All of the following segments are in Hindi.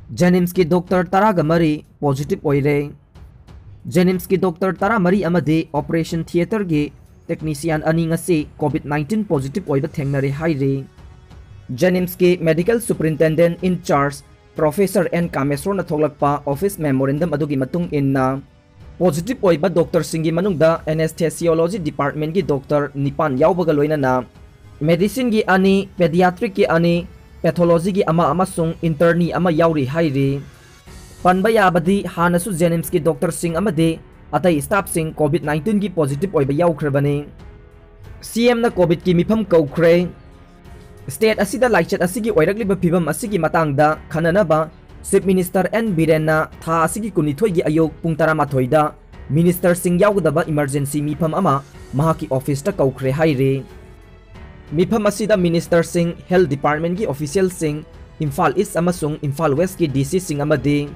जेनिम्स की डॉक्टर तराग मरी पॉजिटिव ओइरे। जेनिम्स की डॉक्टर तरा मरी अमदे ऑपरेशन थिएटर की टेक्नीशियन अनिंग असे कोविड-19 पॉजिटिव ओइबा थेंगनरे हाइरे। जेनिम्स के medical superintendent incharge professor N Kameshwar न थोलक्पा ऑफिस मेमोरेंडम अदुगी मतुंग इन्ना पॉजिटिव ओइबा डॉक्टर सिंगी मनुंगदा एनेस्थेसियोलॉजी डिपार्टमेंट की डॉक्टर निपान यावबगा लोइनना मेडिसिन की अनी पेडियाट्रिक की अनी पैथोलॉजी की अमा अमसुंग इंटर्नी अमा यावरी हाइरे। पनबा याबदी हानसु जेनिम्स की डॉक्टर सिंग अमदे अतई स्टाफ सिंग कोविड-19 की पॉजिटिव ओइबा यावख्रबने। सीएम न कोविड की मिफम कौख्रे। स्टेट असिदा लाइचत असिगी ओइरकलिबा फिबम असिगी मतांगदा खननबा चीफ मिनिस्टर एन बीरेन था असिगी कुनिथोई की अयोग पुंग 13 मिनिस्टर सिंग यावगदबा इमरजेंसी मिफम अमा महाकी ऑफिस ता कौख्रे हाइरे। मिफम असिदा मिनिस्टर सिंह, हेल्थ डिपार्टमेंट की ऑफिशियल सिंह, इम्फाल ईस्ट अमसुंग इम्फाल वेस्ट की डीसी सिंह अमदे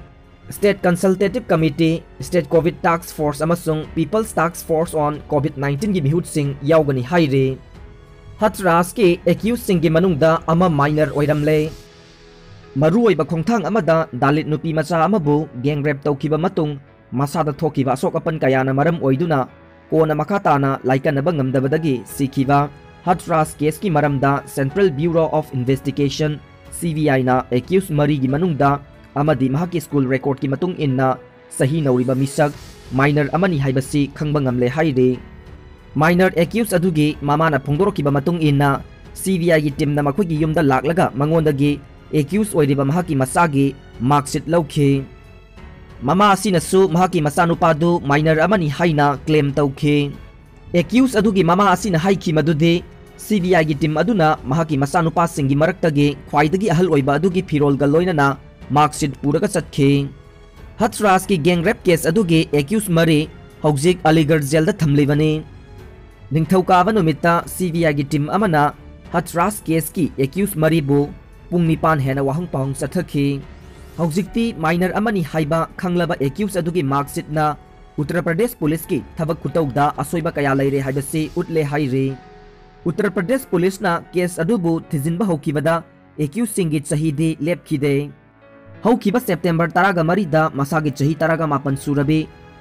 state consultative committee, state covid task force अमसुंग पीपल्स टास्क फोर्स ऑन कोविड-19 की मिहुत सिंह यावगनी हाइरे। हथरास के एक्यूज सिंह की मनुंगदा अमा माइनर ओइरमले। मरुओइबा खोंथांग अमदा दालित नुपी मचा अमबु गैंग रेप तौखिबा मतुंग मसादा थोखिबा असोक अपन कयाना मरम ओइदुना कोना मखाताना लाइकनबा ngamdabadagi सिखिबा हथरास केस की मरमदा central bureau of investigation CBI ना एक्यूज मरी की मनुंगदा अमदी महाकी स्कूल रिकॉर्ड की मतुंग इन्ना सही नौरिबा मिसक माइनर अमनी हाइबसी खंगबा ngamle हाइरे। माइनर एक्यूज अदुगी मामाना फोंदोरकिबा मतुंग इन्ना CBI की टीम ना मखोगी युमदा लाकलगा मंगोंदगी एक्यूज ओइरिबा महाकी मसागी मार्कशीट लौखे। ममा असिनसु महाकी मसानुपादु माइनर अमनी हाइना क्लेम तौखे। एक्यूज अदुगी ममा असिना हाइखि मदुदे CBI की टीम अदुना महाकी मसानुपा सिंगी मरक्तगे ख्वाइदगी अहल ओइबा अदुगी फिरोलगा लोइनना मार्कशीट पुरगा चटखे। हथरास की गैंग रेप केस अदुगी एक्यूज मरे हौजिक अलीगढ़ जेल दा थमलिबने। निंगथौकाबा नुमित्ता CBI की टीम अमना हथरास केस की एक्यूज मरीबु पुंग निपान हेना वाहंग पाहंग चथखि। हौजिकती माइनर अमनी हाइबा खंगलबा एक्यूज अदुगी मार्कशीट ना उत्तर प्रदेश पुलिस की थबक खुतौदा असोइबा कया लेरे हाइबसी उतले हाइरे। उत्तर प्रदेश पुलिस ना केस अदुबु थिजिनबा हौकिबदा एक्यूज सिंगी चहीदी लेपखिदे। हौकिबा सेप्टेम्बर 13 दा मसागी चही 19 सुरबे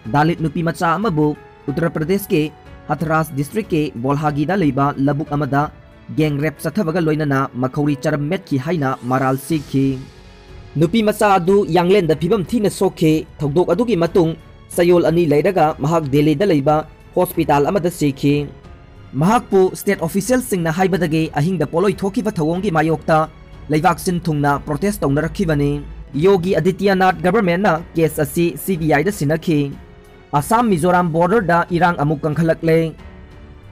दालित नुपी मचा अमबु उत्तर प्रदेश के हथरास डिस्ट्रिक्ट के बोलहागीदा लेबा लबुक अमदा गैंग रेप चथबगा लोइनना मखौरी चरम मेटखि हाइना मराल सिखि। नुपी मचा अदु यांगलेन दा फिबम थीना सोखे थौदोक अदुगी मतुंग सयोल अनि लेरगा महाक दिल्ली दा लेबा हॉस्पिटल अमदा सिखि। महाकपु स्टेट ऑफिशियल सिंगना हाइबदगे अहिंगदा पोलोय थोखिबा थवोंगी मायोक्ता लेबाक सिन थुंगना प्रोटेस्ट तौनरखिबने। योगी आदित्यनाथ गवर्नमेंट ना केस असी CBI दा सिनखि। असम मिजोराम बॉर्डर दा इरांग अमुक कंखलकले।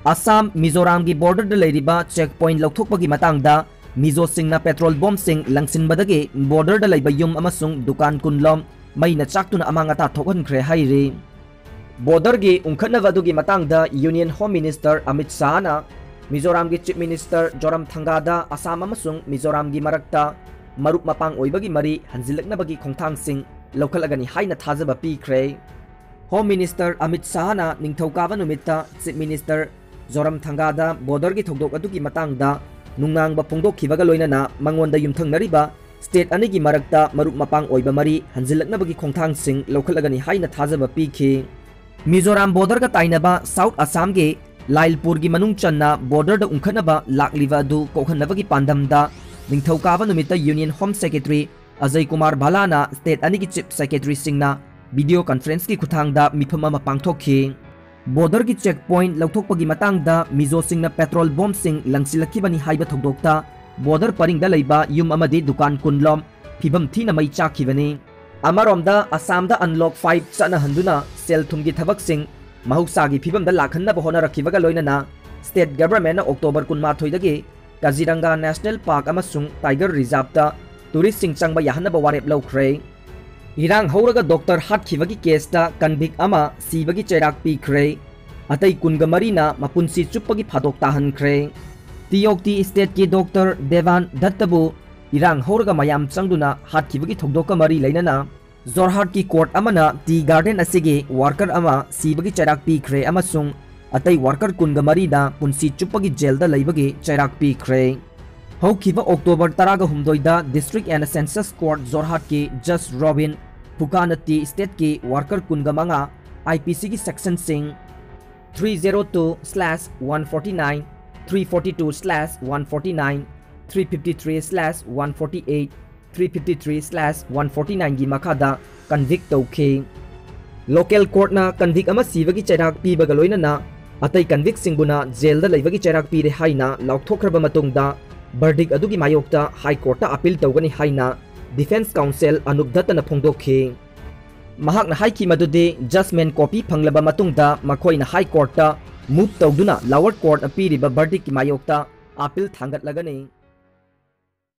असम मिजोराम की बॉर्डर दा लेरिबा चेक पॉइंट लौथोकपगी मतंगदा मिजो सिंगना पेट्रोल बॉम्ब सिंग लंगसिनबदगे बॉर्डर दा लेबा युम अमसुंग दुकान कुनलम मैना चाक्तुना अमांगता थोकहनख्रे हाइरे। बॉर्डर की उंखनबदुगी मतंगदा union home minister Amit Shah ना मिजोराम की चीफ मिनिस्टर जोरामथंगादा असम अमसुंग मिजोराम की मरक्ता मरुप मपांग ओइबगी मरी हंजिलकनबगी खोंथांग सिंग लौखलगनी हाइना थाजबा पीख्रे। होम मिनिस्टर अमित शाह ना निंगथौकाबा नुमित्ता चीफ मिनिस्टर जोरामथंगादा बॉर्डर की थौदोक अदुगी मतंगदा नुंगांगबा फोंदोखिबगा लोइनना मंगोंदा युमथंगनरिबा स्टेट अनिगी मरक्ता मरुप मपांग ओइबा मरी हंजिलकनबगी खोंथांग सिंग लौखलगनी हाइना थाजबा पीखि। मिजोराम बॉर्डर का ताइनबा साउथ असम के लाइलपुर की मनुंग चन्ना बॉर्डर दा उंखनबा लाकलिबा अदु कोखनबगी पांदमदा निंगथौकाबा नुमित्ता union home secretary Ajay Kumar भालाना स्टेट अनिगी चीफ सेक्रेटरी सिंगना वीडियो कॉन्फ्रेंस की खुथांगदा मिफम अमा पांगथोखि। बॉर्डर की चेक पॉइंट लौथोकपगी मतंगदा मिजो सिंगना पेट्रोल बॉम्ब सिंग लंगसिलखिबनी हाइबा थौदोक्ता बॉर्डर परिंगदा लेबा युम अमदी दुकान कुनलम फिबम थीना मई चाखिबनी। अमरोमदा असमदा अनलॉक 5 चना हंदुना सेल थुमगी थबक सिंग महौसागी फिबमदा लाखन्नबा होनरखिबगा लोइनना स्टेट गवर्नमेंट अक्टोबर 19 दगे काजीरंगा नेशनल पार्क अमसुंग टाइगर रिजर्व ता टूरिस्ट सिंग चंगबा याहन्नबा वारेप लौख्रे। इरांग हौरगा डॉक्टर हाटखिबगी केसता कन्विक अमा सीबगी चैराक पीख्रे। अतई कुनगा मरीना मपुंसी चुप्पगी फादोक ताहनख्रे। तियोक्ति स्टेट की डॉक्टर देवान दत्तबु इरांग हौरगा मयाम चंगदुना हाटखिबगी थौदोक मरी लेनना जोरहाट की कोर्ट अमना टी गार्डन असिगे वर्कर अमा सीबगी चैराक पीख्रे अमसुंग अतई वर्कर कुनगा मरीदा पुंसी चुप्पगी जेल दा लेबगी चैराक पीख्रे। हौखिबा October 18 district and sessions court Jorhat के जस्ट रॉबिन फुकानती स्टेट के वर्कर कुनगमंगा आईपीसी की सेक्शन सिंह 302/149, 342/149, 353/148, 353/149 की मखादा कन्विक्ट तौखे। लोकल कोर्टना कन्विक्ट अमा सीबगी चैराक पीबगा लोइनना अतै कन्विक्ट सिंगुना जेल दा लैबगी चैराक पीरे हाइना लाउथोखरबा मतुंगदा बर्डिक अदुगी मायोक्ता हाई कोर्ट अपील तौगनी हाइना डिफेंस काउंसिल अनूप दत्तना फोंदोखे। महाकना हाइकी मदुदे जजमेंट कॉपी फंगलबा मतुंगदा मखोइना हाई कोर्ट मूव तौदुना लोअर कोर्ट पीरिबा बर्डिक की मायोक्ता अपील थांगतलगनी।